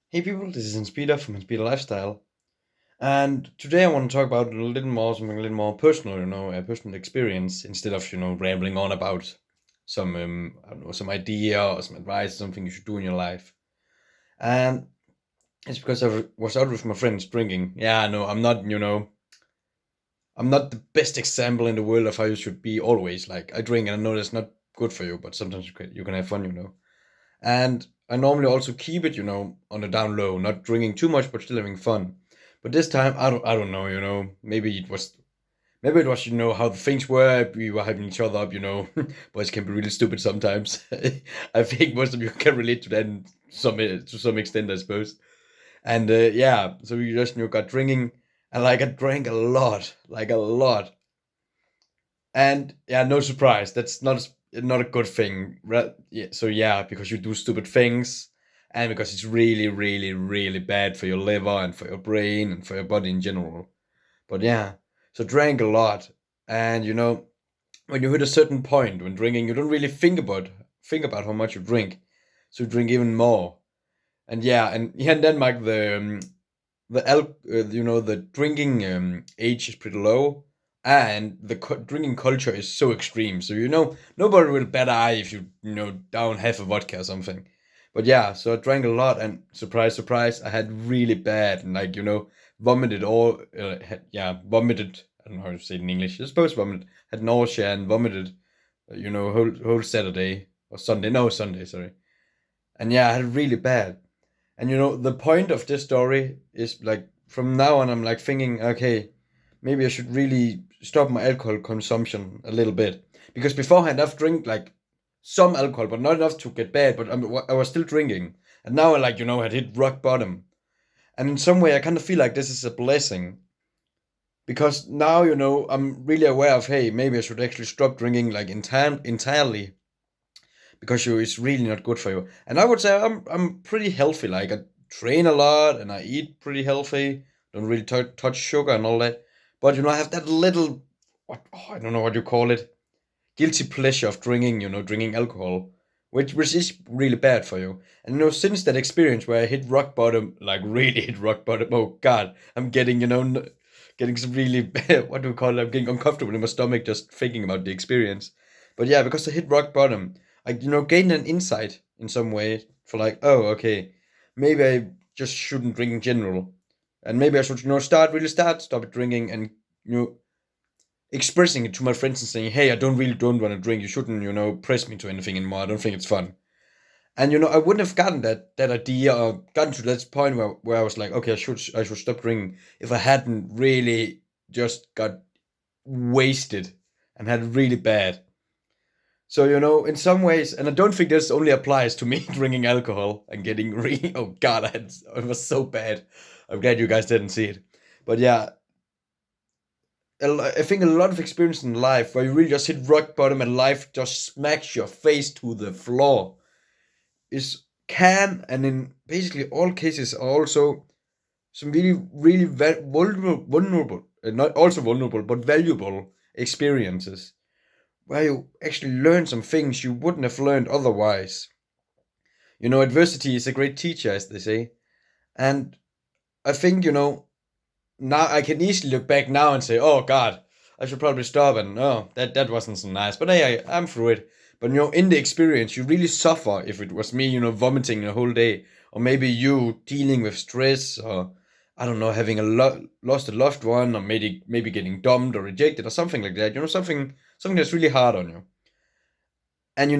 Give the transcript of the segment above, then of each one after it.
Hey people, this is Hans-Peder from Hans-Peder Lifestyle, and today I want to talk about a little more something a little more personal, a personal experience instead of rambling on about some I don't know, some idea or some advice, something you should do in your life. And it's because was out with my friends drinking. Yeah, no, I'm not the best example in the world of how you should be always. Like I drink, and I know that's not good for you, but sometimes you can have fun. And I normally also keep it, on the down low, not drinking too much, but still having fun. But this time, I don't know, maybe it was, how the things were. We were hyping each other up. Boys can be really stupid sometimes. I think most of you can relate to that to some extent, I suppose. And yeah, so we just, got drinking, and like I drank a lot, like a lot. And yeah, no surprise. That's not a good thing. Yeah, so yeah, because you do stupid things, and because it's really, really, really bad for your liver and for your brain and for your body in general. But yeah, so drank a lot, and when you hit a certain point when drinking, you don't really think about how much you drink, so you drink even more. And yeah, and here in Denmark, the drinking age is pretty low, and the drinking culture is so extreme. So nobody will bat an eye if you down half a vodka or something. But yeah, so I drank a lot, and surprise, surprise, I had really bad, and like vomited all. Yeah, vomited. I don't know how to say it in English. I suppose vomited. Had nausea and vomited. Whole Saturday or Sunday. No, Sunday. Sorry. And yeah, I had it really bad. And the point of this story is like from now on, I'm like thinking, okay, maybe I should really stop my alcohol consumption a little bit. Because beforehand, I've drank like some alcohol, but not enough to get bad, but I was still drinking. And now I like, had hit rock bottom. And in some way, I kind of feel like this is a blessing. Because now, I'm really aware of, hey, maybe I should actually stop drinking like entirely because it's really not good for you. And I would say I'm pretty healthy. Like I train a lot and I eat pretty healthy. Don't really touch sugar and all that. But I have that little I don't know what you call it, guilty pleasure of drinking. Drinking alcohol, which is really bad for you. And since that experience where I hit rock bottom, like really hit rock bottom. Oh God, I'm getting getting some really what do we call it? I'm getting uncomfortable in my stomach just thinking about the experience. But yeah, because I hit rock bottom, I gained an insight in some way for like, oh, okay, maybe I just shouldn't drink in general, and maybe I should stop drinking, and you know expressing it to my friends and saying, hey, I don't want to drink. You shouldn't press me to anything anymore. I don't think it's fun. And I wouldn't have gotten that idea or gotten to that point where I was like, okay, I should stop drinking if I hadn't really just got wasted and had it really bad. So, in some ways, and I don't think this only applies to me drinking alcohol and getting really, oh God, it was so bad. I'm glad you guys didn't see it. But yeah, I think a lot of experience in life where you really just hit rock bottom and life just smacks your face to the floor is can, and in basically all cases, are also some really, really vulnerable, not also vulnerable, but valuable experiences where you actually learn some things you wouldn't have learned otherwise. Adversity is a great teacher, as they say. And I think, now I can easily look back now and say, oh God, I should probably stop, and oh, that wasn't so nice. But hey, I'm through it. But in the experience, you really suffer if it was me, vomiting the whole day, or maybe you dealing with stress, or I don't know, having lost a loved one, or maybe getting dumped or rejected, or something like that. Something that's really hard on you. And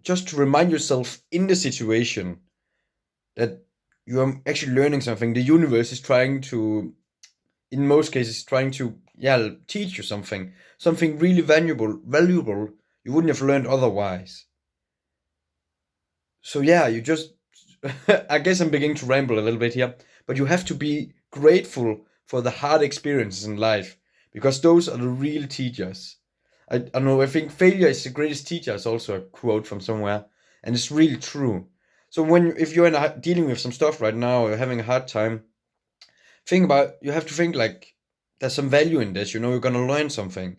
just to remind yourself in the situation that you are actually learning something. The universe is trying to, in most cases, trying to, yeah, teach you something really valuable you wouldn't have learned otherwise. So yeah, you just I guess I'm beginning to ramble a little bit here, but you have to be grateful for the hard experiences in life because those are the real teachers. I don't know, I think failure is the greatest teacher is also a quote from somewhere, and it's really true. So if you're dealing with some stuff right now, or you're having a hard time, you have to think like there's some value in this. You're gonna learn something,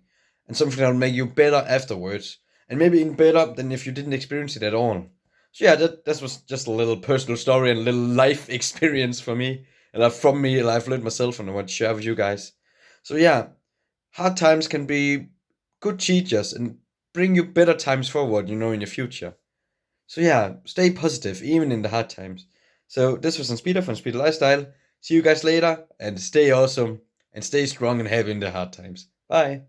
and something that'll make you better afterwards, and maybe even better than if you didn't experience it at all. So yeah, that was just a little personal story and a little life experience for me, and from me, and I've learned myself, and I want to share with you guys. So yeah, hard times can be good teachers and bring you better times forward, in your future. So yeah, stay positive even in the hard times. So this was Hans-Peder from Speed Lifestyle. See you guys later, and stay awesome and stay strong and happy in the hard times. Bye.